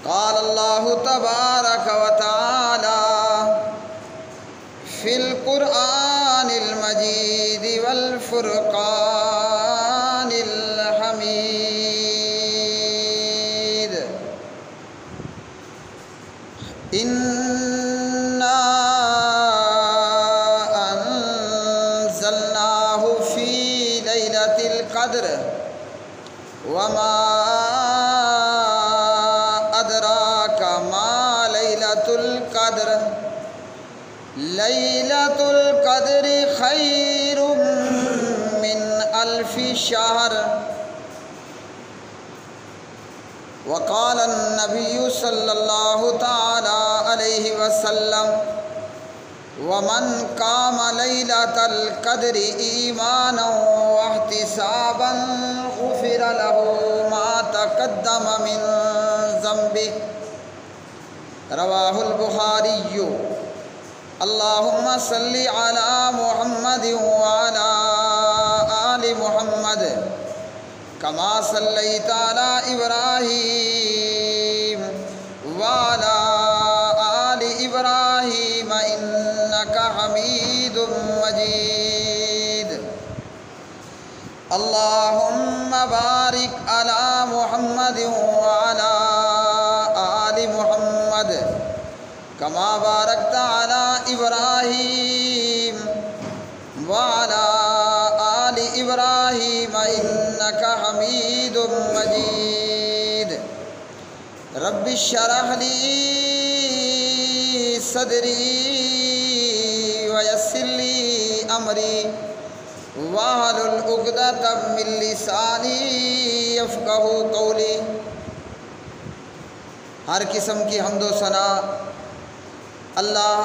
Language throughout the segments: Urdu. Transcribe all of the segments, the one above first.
قال اللہ تبارک و تعالی فی القرآن المجید والفرقان الحمید انا انزلناہ فی لیلۃ القدر وما ادراک ما لیلۃ القدر لیلۃ القدر خیر من الف شہر وقال النبی صلی اللہ تعالی علیہ وسلم ومن قام لیلۃ القدر ایمانا واحتسابا غفر له ما تقدم من ذنبه رواہ البخاری اللہم صلی علی محمد وعلی آل محمد کما صلیت علی ابراہیم وعلی آل ابراہیم انک حمید مجید اللہم بارک علی محمد وعلی آل محمد کما بارکت علی ابراہیم وعلی آل ابراہیم انک حمید مجید رب اشرح لی صدری ویسر لی امری واحلل عقدۃ من لسانی یفقہوا قولی۔ ہر قسم کی حمد و ثنا اللہ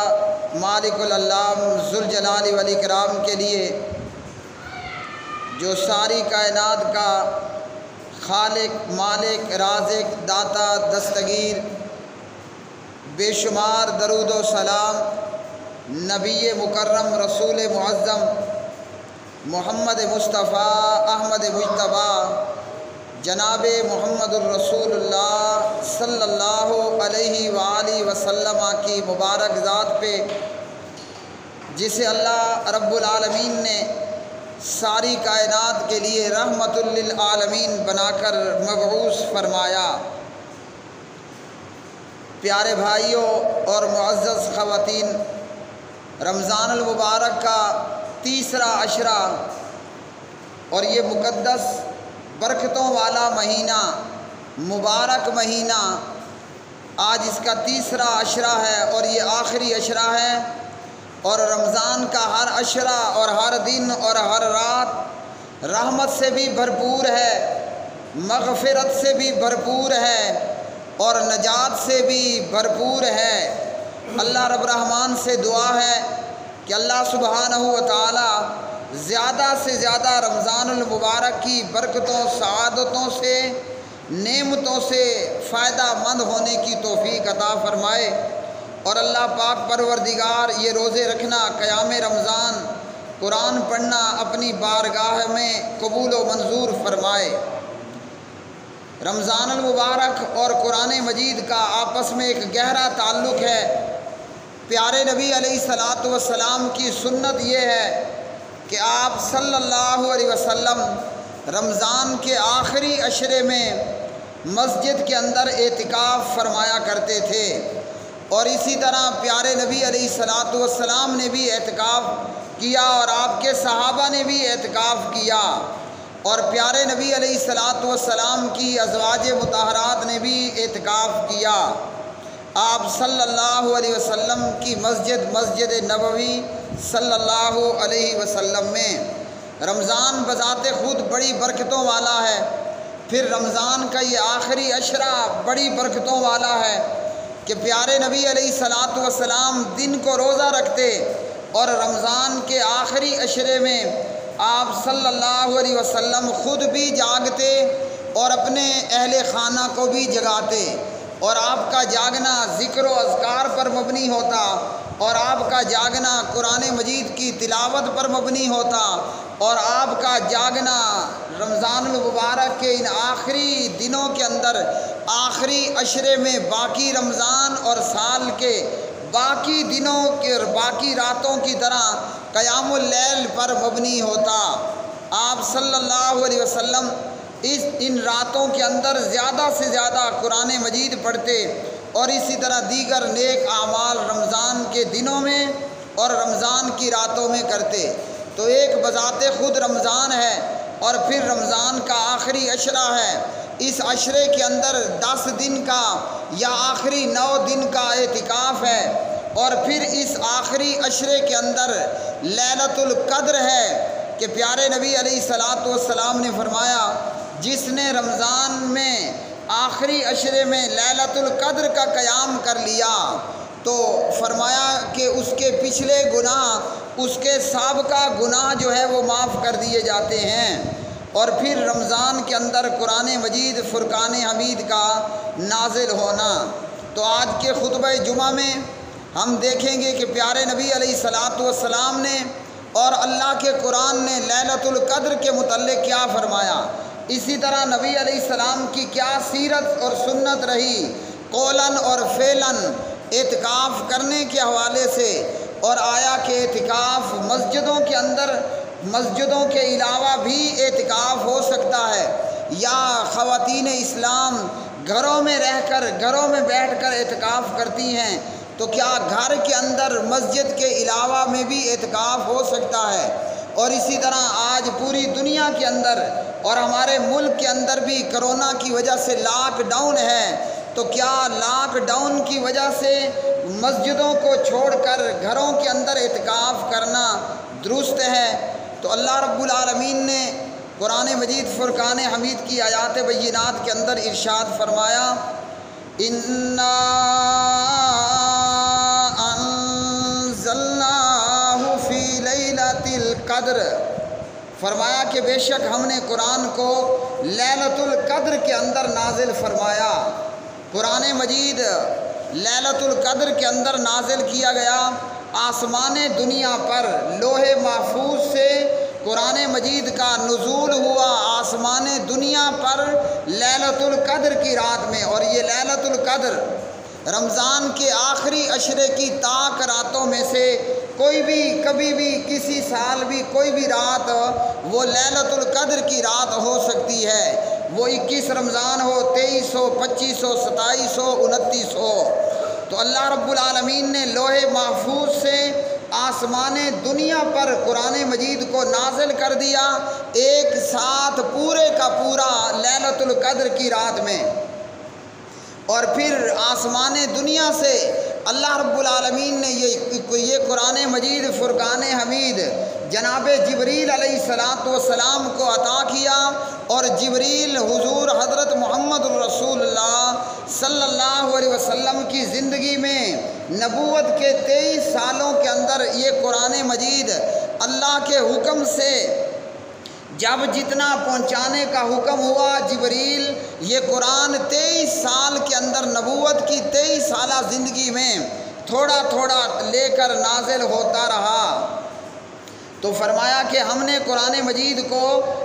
مالک العلام ذوالجلال والاکرام کے لیے، جو ساری کائنات کا خالق، مالک، رازق، داتا، دستگیر، بے شمار درود و سلام نبی مکرم رسول معظم محمد مصطفیٰ احمد مجتبیٰ جناب محمد الرسول اللہ صلی اللہ علیہ وآلہ وسلم کی مبارک ذات پہ، جسے اللہ رب العالمین نے ساری کائنات کے لیے رحمت للعالمین بنا کر مبعوث فرمایا۔ پیارے بھائیوں اور معزز خواتین، رمضان المبارک کا تیسرا عشرہ اور یہ مقدس برکتوں والا مہینہ، مبارک مہینہ، آج اس کا تیسرا عشرہ ہے اور یہ آخری عشرہ ہے، اور رمضان کا ہر عشرہ اور ہر دن اور ہر رات رحمت سے بھی بھرپور ہے، مغفرت سے بھی بھرپور ہے اور نجات سے بھی بھرپور ہے۔ اللہ رب الرحمن سے دعا ہے کہ اللہ سبحانہ و تعالی زیادہ سے زیادہ رمضان المبارک کی برکتوں، سعادتوں سے، نعمتوں سے فائدہ مند ہونے کی توفیق عطا فرمائے، اور اللہ پاک پروردگار یہ روزے رکھنا، قیام رمضان، قرآن پڑھنا اپنی بارگاہ میں قبول و منظور فرمائے۔ رمضان المبارک اور قرآن مجید کا آپس میں ایک گہرا تعلق ہے۔ پیارے نبی علیہ الصلاۃ والسلام کی سنت یہ ہے کہ آپ صلی اللہ علیہ وسلم رمضان کے آخری عشرے میں مسجد کے اندر اعتکاف فرمایا کرتے تھے، اور اسی طرح پیارے نبی علیہ الصلاۃ والسلام نے بھی اعتکاف کیا اور آپ کے صحابہ نے بھی اعتکاف کیا، اور پیارے نبی علیہ الصلاۃ والسلام کی ازواج مطہرات نے بھی اعتکاف کیا۔ آپ صلی اللہ علیہ وسلم کی مسجد نبوی صلی اللہ علیہ وسلم میں رمضان بذات خود بڑی برکتوں والا ہے، پھر رمضان کا یہ آخری عشرہ بڑی برکتوں والا ہے کہ پیارے نبی علیہ الصلاۃ والسلام دن کو روزہ رکھتے اور رمضان کے آخری عشرے میں آپ صلی اللہ علیہ وسلم خود بھی جاگتے اور اپنے اہل خانہ کو بھی جگاتے، اور آپ کا جاگنا ذکر و اذکار پر مبنی ہوتا، اور آپ کا جاگنا قرآن مجید کی تلاوت پر مبنی ہوتا، اور آپ کا جاگنا رمضان المبارک کے ان آخری دنوں کے اندر آخری عشرے میں باقی رمضان اور سال کے باقی دنوں کے اور باقی راتوں کی طرح قیام اللیل پر مبنی ہوتا۔ آپ صلی اللہ علیہ وسلم ان راتوں کے اندر زیادہ سے زیادہ قرآن مجید پڑھتے اور اسی طرح دیگر نیک اعمال رمضان کے دنوں میں اور رمضان کی راتوں میں کرتے۔ تو ایک بذات خود رمضان ہے اور پھر رمضان کا آخری عشرہ ہے۔ اس عشرے کے اندر 10 دن کا یا آخری 9 دن کا اعتکاف ہے، اور پھر اس آخری عشرے کے اندر لیلۃ القدر ہے کہ پیارے نبی علیہ الصلاۃ والسلام نے فرمایا جس نے رمضان میں آخری عشرے میں لیلۃ القدر کا قیام کر لیا تو فرمایا کہ اس کے پچھلے گناہ، اس کے سابقہ گناہ جو ہے وہ معاف کر دیے جاتے ہیں۔ اور پھر رمضان کے اندر قرآن مجید فرقان حمید کا نازل ہونا۔ تو آج کے خطبہ جمعہ میں ہم دیکھیں گے کہ پیارے نبی علیہ الصلاۃ والسلام نے اور اللہ کے قرآن نے لیلۃ القدر کے متعلق کیا فرمایا، اسی طرح نبی علیہ السلام کی کیا سیرت اور سنت رہی قولاً اور فعلاً اعتکاف کرنے کے حوالے سے، اور آیا کہ اعتکاف مسجدوں کے اندر، مسجدوں کے علاوہ بھی اعتکاف ہو سکتا ہے، یا خواتین اسلام گھروں میں رہ کر، گھروں میں بیٹھ کر اعتکاف کرتی ہیں، تو کیا گھر کے اندر مسجد کے علاوہ میں بھی اعتکاف ہو سکتا ہے؟ اور اسی طرح آج پوری دنیا کے اندر اور ہمارے ملک کے اندر بھی کرونا کی وجہ سے لاک ڈاؤن ہے، تو کیا لاک ڈاؤن کی وجہ سے مسجدوں کو چھوڑ کر گھروں کے اندر اعتکاف کرنا درست ہے؟ تو اللہ رب العالمین نے قرآن مجید فرقان حمید کی آیات بینات کے اندر ارشاد فرمایا، اِنَّا أَنزَلْنَاهُ فِي لَيْلَةِ الْقَدْرِ، فرمایا کہ بے شک ہم نے قرآن کو لیلۃ القدر کے اندر نازل فرمایا۔ قرآن مجید لیلۃ القدر کے اندر نازل کیا گیا، آسمان دنیا پر لوح محفوظ سے قرآن مجید کا نزول ہوا آسمان دنیا پر لیلۃ القدر کی رات میں، اور یہ لیلۃ القدر رمضان کے آخری عشرے کی طاق راتوں میں سے کوئی بھی کبھی بھی کسی سال بھی کوئی بھی رات وہ لیلۃ القدر کی رات ہو سکتی ہے، وہ 21 رمضان ہو، 23 ہو، 25 ہو، 27 ہو، 29 ہو۔ تو اللہ رب العالمین نے لوح محفوظ سے آسمان دنیا پر قرآن مجید کو نازل کر دیا ایک ساتھ پورے کا پورا لیلۃ القدر کی رات میں، اور پھر آسمان دنیا سے اللہ رب العالمین نے یہ قرآن مجید فرقان حمید جناب جبریل علیہ السلام کو عطا کیا، اور جبریل حضور حضرت محمد الرسول اللہ صلی اللہ علیہ وسلم کی زندگی میں نبوت کے 23 سالوں کے اندر یہ قرآن مجید اللہ کے حکم سے جب جتنا پہنچانے کا حکم ہوا، جبریل یہ قرآن 23 سال کے اندر نبوت کی 23 سالہ زندگی میں تھوڑا تھوڑا لے کر نازل ہوتا رہا۔ تو فرمایا کہ ہم نے قرآن مجید کو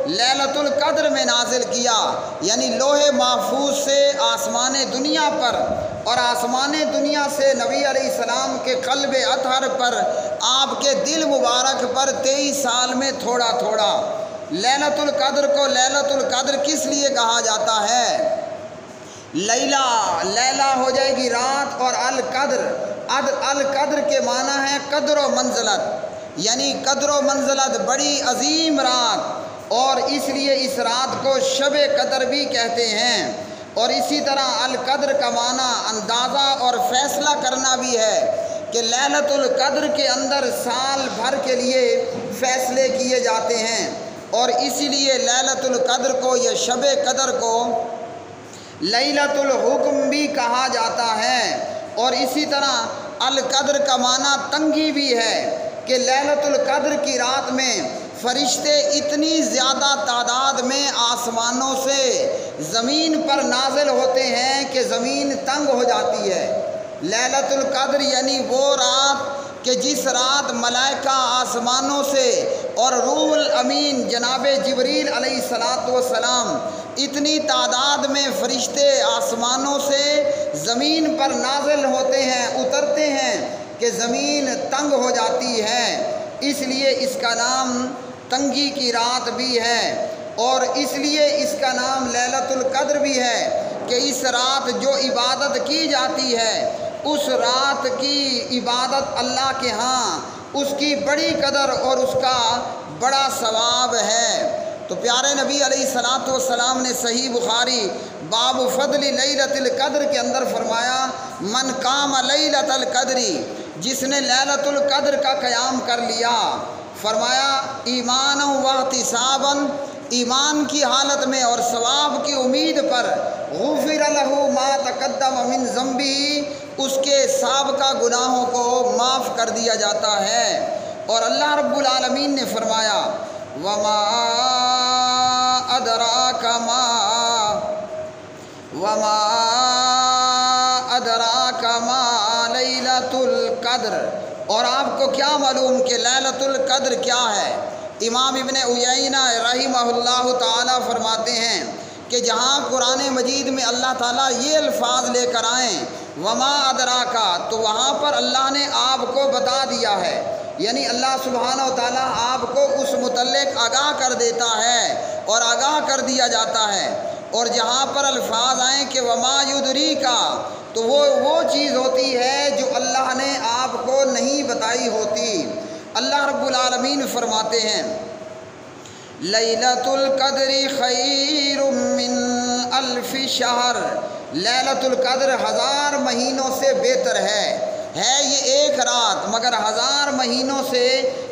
لیلۃ القدر میں نازل کیا، یعنی لوح محفوظ سے آسمان دنیا پر، اور آسمان دنیا سے نبی علیہ السلام کے قلب اطہر پر، آپ کے دل مبارک پر 23 سال میں تھوڑا تھوڑا۔ لیلۃ القدر کو لیلۃ القدر کس لیے کہا جاتا ہے؟ لیلہ ہو جائے گی رات، اور القدر کے معنی ہے قدر و منزلت، یعنی قدر و منزلت بڑی عظیم رات، اور اس لیے اس رات کو شب قدر بھی کہتے ہیں۔ اور اسی طرح القدر کا معنی اندازہ اور فیصلہ کرنا بھی ہے کہ لیلۃ القدر کے اندر سال بھر کے لیے فیصلے کیے جاتے ہیں، اور اسی لیے لیلۃ القدر کو یا شب قدر کو لیلۃ الحکم بھی کہا جاتا ہے۔ اور اسی طرح القدر کا معنی تنگی بھی ہے کہ لیلۃ القدر کی رات میں فرشتے اتنی زیادہ تعداد میں آسمانوں سے زمین پر نازل ہوتے ہیں کہ زمین تنگ ہو جاتی ہے۔ لیلۃ القدر یعنی وہ رات کہ جس رات ملائکہ آسمانوں سے اور روح الامین جناب جبریل علیہ السلام اتنی تعداد میں فرشتے آسمانوں سے زمین پر نازل ہوتے ہیں، اترتے ہیں کہ زمین تنگ ہو جاتی ہے۔ اس لیے اس کا نام تنگی کی رات بھی ہے، اور اس لیے اس کا نام لیلۃ القدر بھی ہے کہ اس رات جو عبادت کی جاتی ہے، اس رات کی عبادت اللہ کے ہاں اس کی بڑی قدر اور اس کا بڑا ثواب ہے۔ تو پیارے نبی علیہ الصلوۃ والسلام نے صحیح بخاری باب فضل لیلۃ القدر کے اندر فرمایا، من قام لیلۃ القدر، جس نے لیلۃ القدر کا قیام کر لیا، فرمایا ایمانا و احتسابا، ایمان کی حالت میں اور ثواب کی امید پر، غفر لہ ما تقدم من ذنبہ، اس کے سابقہ گناہوں کو معاف کر دیا جاتا ہے۔ اور اللہ رب العالمین نے فرمایا وما ادراک ما لیلۃ القدر، اور آپ کو کیا معلوم کہ لیلۃ القدر کیا ہے؟ امام ابن عیینہ رحمہ اللہ تعالی فرماتے ہیں کہ جہاں قرآن مجید میں اللہ تعالیٰ یہ الفاظ لے کر آئیں وما ادراکا، تو وہاں پر اللہ نے آپ کو بتا دیا ہے، یعنی اللہ سبحانہ و تعالیٰ آپ کو اس متعلق آگاہ کر دیتا ہے اور آگاہ کر دیا جاتا ہے۔ اور جہاں پر الفاظ آئیں کہ وما یدریکا، تو وہ چیز ہوتی ہے جو اللہ نے آپ کو نہیں بتائی ہوتی۔ اللہ رب العالمین فرماتے ہیں لیلۃ القدر خیر من الف شہر، لیلۃ القدر 1000 مہینوں سے بہتر ہے یہ ایک رات، مگر 1000 مہینوں سے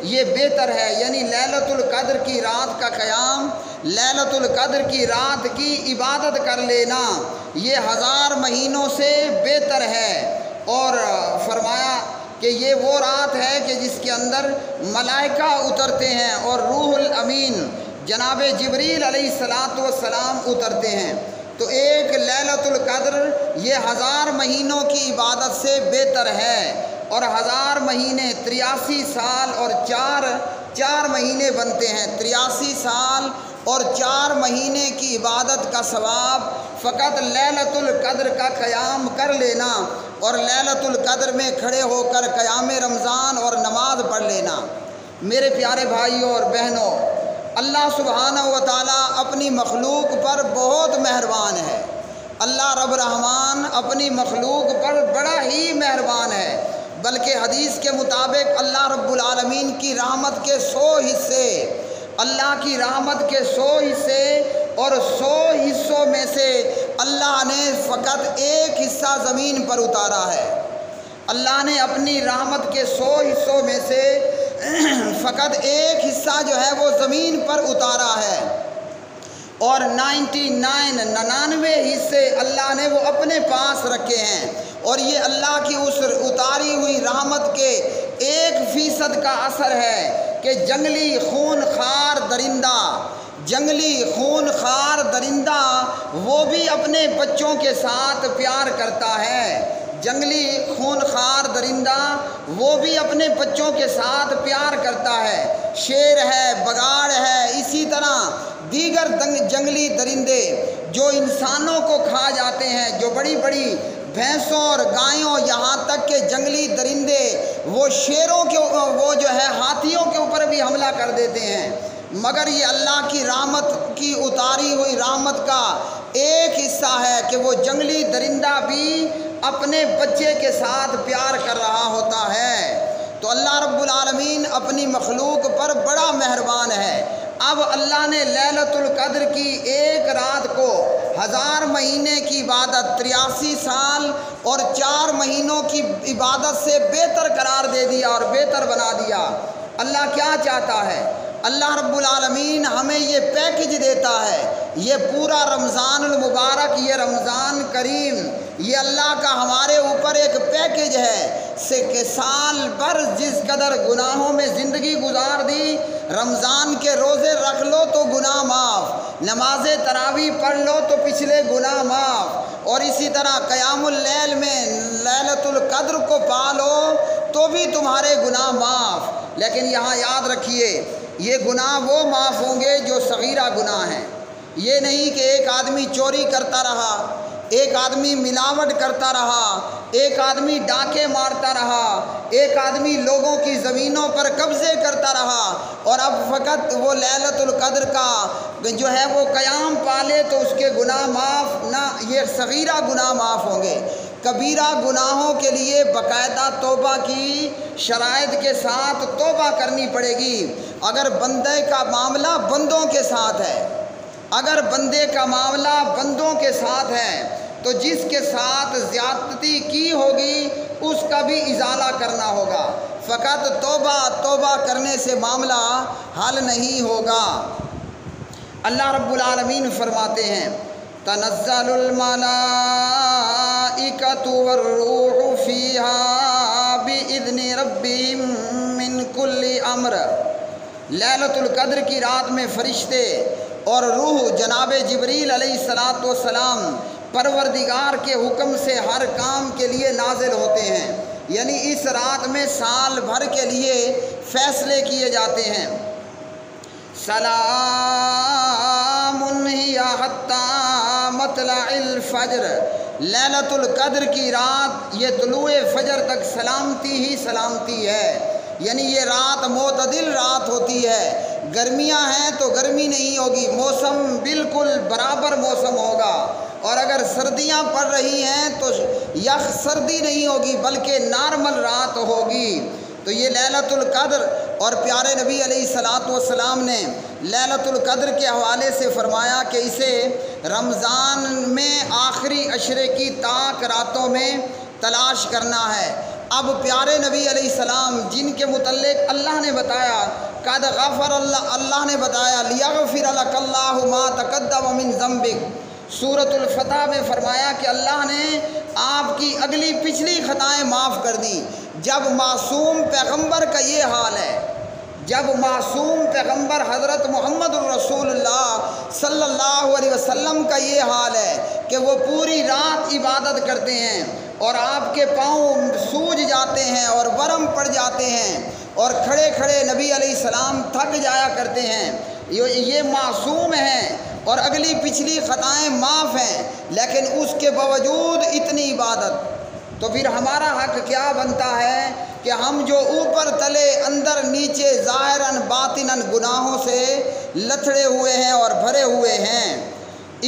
یہ بہتر ہے، یعنی لیلۃ القدر کی رات کا قیام، لیلۃ القدر کی رات کی عبادت کر لینا، یہ 1000 مہینوں سے بہتر ہے۔ اور فرمایا کہ یہ وہ رات ہے کہ جس کے اندر ملائکہ اترتے ہیں اور روح الامین جناب جبریل علیہ السلام اترتے ہیں۔ تو ایک لیلۃ القدر یہ 1000 مہینوں کی عبادت سے بہتر ہے، اور 1000 مہینے 83 سال اور 4 مہینے بنتے ہیں، 83 سال اور 4 مہینے کی عبادت کا ثواب فقط لیلۃ القدر کا قیام کر لینا اور لیلۃ القدر میں کھڑے ہو کر قیام رمضان اور نماز پڑھ لینا۔ میرے پیارے بھائیوں اور بہنوں، اللہ سبحانہ و تعالیٰ اپنی مخلوق پر بہت مہربان ہے۔ اللہ رب رحمان اپنی مخلوق پر بڑا ہی مہربان ہے، بلکہ حدیث کے مطابق اللہ رب العالمین کی رحمت کے 100 حصے، اللہ کی رحمت کے 100 حصے، اور 100 حصوں میں سے اللہ نے فقط ایک حصہ زمین پر اتارا ہے۔ اللہ نے اپنی رحمت کے 100 حصوں میں سے فقط ایک حصہ جو ہے وہ زمین پر اتارا ہے، اور 99 حصے اللہ نے وہ اپنے پاس رکھے ہیں۔ اور یہ اللہ کی اس اتاری ہوئی رحمت کے 1% کا اثر ہے کہ جنگلی خون خار درندہ وہ بھی اپنے بچوں کے ساتھ پیار کرتا ہے، جنگلی خون خار درندہ وہ بھی اپنے بچوں کے ساتھ پیار کرتا ہے، شیر ہے، بگاڑ ہے، اسی طرح دیگر جنگلی درندے جو انسانوں کو کھا جاتے ہیں، جو بڑی بڑی بھینسوں اور گایوں، یہاں تک کہ جنگلی درندے وہ شیروں کے وہ جو ہے ہاتھیوں کے اوپر بھی حملہ کر دیتے ہیں، مگر یہ اللہ کی رحمت کی اتاری ہوئی رحمت کا ایک حصہ ہے کہ وہ جنگلی درندہ بھی اپنے بچے کے ساتھ پیار کر رہا ہوتا ہے۔ تو اللہ رب العالمین اپنی مخلوق پر بڑا مہربان ہے۔ اب اللہ نے لیلۃ القدر کی ایک رات کو 1000 مہینے کی عبادت، 83 سال اور 4 مہینوں کی عبادت سے بہتر قرار دے دیا اور بہتر بنا دیا۔ اللہ کیا چاہتا ہے؟ اللہ رب العالمین ہمیں یہ پیکج دیتا ہے، یہ پورا رمضان المبارک، یہ رمضان کریم، یہ اللہ کا ہمارے اوپر ایک پیکج ہے کہ سال بھر جس قدر گناہوں میں زندگی گزار دی، رمضان کے روزے رکھ لو تو گناہ معاف، نماز تراویح پڑھ لو تو پچھلے گناہ معاف، اور اسی طرح قیام اللیل میں لیلۃ القدر کو پا لو تو بھی تمہارے گناہ معاف۔ لیکن یہاں یاد رکھیے، یہ گناہ وہ معاف ہوں گے جو صغیرہ گناہ ہیں، یہ نہیں کہ ایک آدمی چوری کرتا رہا، ایک آدمی ملاوٹ کرتا رہا، ایک آدمی ڈاکے مارتا رہا، ایک آدمی لوگوں کی زمینوں پر قبضے کرتا رہا اور اب فقط وہ لیلۃ القدر کا جو ہے وہ قیام پالے تو اس کے گناہ معاف نہ، یہ صغیرہ گناہ معاف ہوں گے، کبیرہ گناہوں کے لیے باقاعدہ توبہ کی شرائط کے ساتھ توبہ کرنی پڑے گی۔ اگر بندے کا معاملہ بندوں کے ساتھ ہے، اگر بندے کا معاملہ بندوں کے ساتھ ہے تو جس کے ساتھ زیادتی کی ہوگی اس کا بھی ازالہ کرنا ہوگا، فقط توبہ کرنے سے معاملہ حل نہیں ہوگا۔ اللہ رب العالمین فرماتے ہیں تنزل الملائکۃ والروح فیہا بإذن ربہم من کل امر۔ لیلۃ القدر کی رات میں فرشتے اور روح جناب جبریل علیہ السلام پروردگار کے حکم سے ہر کام کے لیے نازل ہوتے ہیں، یعنی اس رات میں سال بھر کے لیے فیصلے کیے جاتے ہیں۔ سلام ہی حتی مطلع الفجر، لیلۃ القدر کی رات یہ طلوع فجر تک سلامتی ہی سلامتی ہے، یعنی یہ رات معتدل رات ہوتی ہے، گرمیاں ہیں تو گرمی نہیں ہوگی، موسم بالکل برابر موسم ہوگا، اور اگر سردیاں پڑ رہی ہیں تو یخ سردی نہیں ہوگی بلکہ نارمل رات ہوگی۔ تو یہ لیلۃ القدر، اور پیارے نبی علیہ السلام نے لیلۃ القدر کے حوالے سے فرمایا کہ اسے رمضان میں آخری عشرے کی طاق راتوں میں تلاش کرنا ہے۔ اب پیارے نبی علیہ السلام جن کے متعلق اللہ نے بتایا قد غفر اللہ نے بتایا لیغفر لک اللہ ما تقدم من ذنبک، سورۃ الفتح میں فرمایا کہ اللہ نے آپ کی اگلی پچھلی خطائیں معاف کر دیں۔ جب معصوم پیغمبر کا یہ حال ہے، جب معصوم پیغمبر حضرت محمد الرسول اللہ صلی اللہ علیہ وسلم کا یہ حال ہے کہ وہ پوری رات عبادت کرتے ہیں اور آپ کے پاؤں سوج جاتے ہیں اور ورم پڑ جاتے ہیں اور کھڑے کھڑے نبی علیہ السلام تھک جایا کرتے ہیں، یہ معصوم ہیں اور اگلی پچھلی خطائیں معاف ہیں، لیکن اس کے باوجود اتنی عبادت، تو پھر ہمارا حق کیا بنتا ہے کہ ہم جو اوپر تلے اندر نیچے ظاہراً باطناً گناہوں سے لتھڑے ہوئے ہیں اور بھرے ہوئے ہیں۔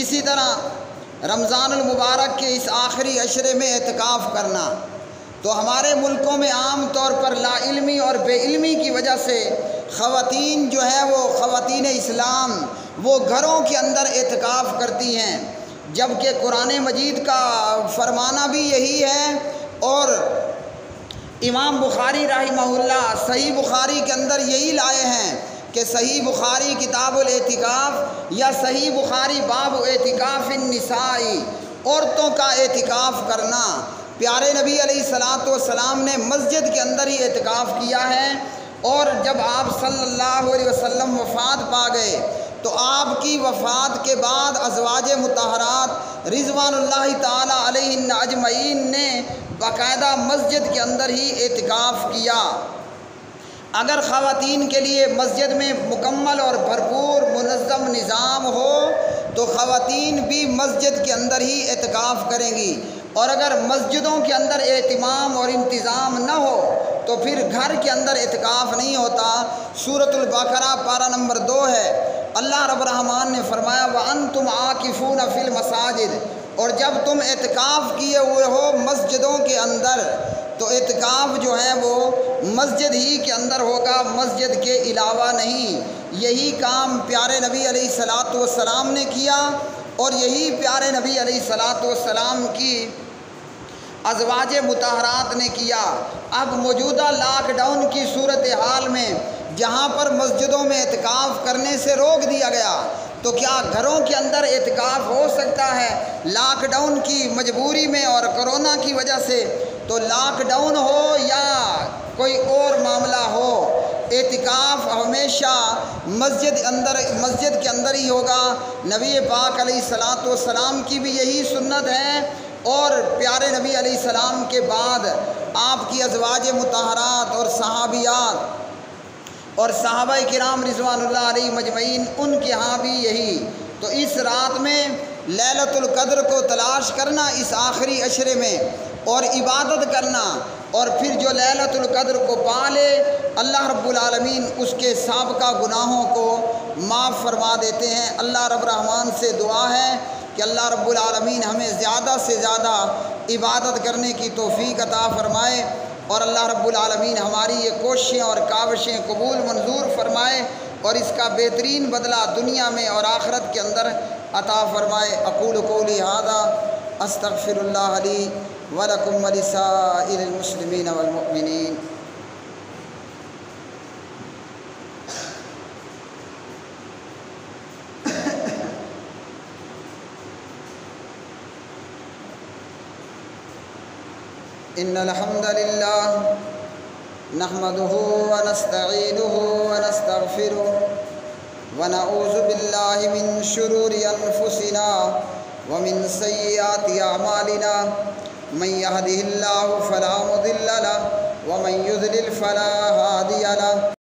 اسی طرح رمضان المبارک کے اس آخری عشرے میں اعتکاف کرنا، تو ہمارے ملکوں میں عام طور پر لا علمی اور بے علمی کی وجہ سے خواتین جو ہیں وہ خواتین اسلام وہ گھروں کے اندر اعتکاف کرتی ہیں، جبکہ قرآن مجید کا فرمانا بھی یہی ہے، اور امام بخاری رحمہ اللہ صحیح بخاری کے اندر یہی لائے ہیں کہ صحیح بخاری کتاب الاعتکاف یا صحیح بخاری باب اعتکاف النساء، عورتوں کا اعتکاف کرنا۔ پیارے نبی علیہ السلام نے مسجد کے اندر ہی اعتکاف کیا ہے، اور جب آپ صلی اللہ علیہ وسلم وفات پا گئے تو آپ کی وفات کے بعد ازواج مطہرات رضوان اللہ تعالی علیہن اجمعین نے باقاعدہ مسجد کے اندر ہی اعتکاف کیا۔ اگر خواتین کے لیے مسجد میں مکمل اور بھرپور منظم نظام ہو تو خواتین بھی مسجد کے اندر ہی اعتکاف کریں گی، اور اگر مسجدوں کے اندر اہتمام اور انتظام نہ ہو تو پھر گھر کے اندر اعتکاف نہیں ہوتا۔ سورۃ البقرہ پارہ نمبر 2 ہے، اللہ رب الرحمن نے فرمایا وَأَنْتُمْ عَاكِفُونَ فِي الْمَسَاجِدِ، اور جب تم اعتکاف کیے ہوئے ہو مسجدوں کے اندر تو اعتکاف جو ہے وہ مسجد ہی کے اندر ہوگا، مسجد کے علاوہ نہیں۔ یہی کام پیارے نبی علیہ السلام نے کیا، اور یہی پیارے نبی علیہ السلام کی ازواج مطہرات نے کیا۔ اب موجودہ لاک ڈاؤن کی صورتحال میں جہاں پر مسجدوں میں اعتکاف کرنے سے روک دیا گیا تو کیا گھروں کے اندر اعتکاف ہو سکتا ہے؟ لاک ڈاؤن کی مجبوری میں اور کرونا کی وجہ سے، تو لاک ڈاؤن ہو یا کوئی اور معاملہ ہو، اعتکاف ہمیشہ مسجد کے اندر ہی ہوگا۔ نبی پاک علیہ السلام کی بھی یہی سنت ہے، اور پیارے نبی علیہ السلام کے بعد آپ کی ازواج مطہرات اور صحابیات اور صحابہ کرام رضوان اللہ علیہ مجمعین ان کے ہاں بھی یہی۔ تو اس رات میں لیلۃ القدر کو تلاش کرنا اس آخری عشرے میں اور عبادت کرنا، اور پھر جو لیلۃ القدر کو پا لے اللہ رب العالمین اس کے سابقہ گناہوں کو معاف فرما دیتے ہیں۔ اللہ رب الرحمن سے دعا ہے کہ اللہ رب العالمین ہمیں زیادہ سے زیادہ عبادت کرنے کی توفیق عطا فرمائے، اور اللہ رب العالمین ہماری یہ کوششیں اور کاوشیں قبول منظور فرمائے، اور اس کا بہترین بدلہ دنیا میں اور آخرت کے اندر عطا فرمائے۔ اقول قولی ھذا استغفر اللہ لی ولکم ولسائر المسلمین والمؤمنین۔ ان الحمد للہ نحمده ونستعینه ونستغفره ونعوذ باللہ من شرور انفسنا ومن سیئات اعمالنا من يهده اللہ فلا مضل له ومن يضلل فلا هادی له۔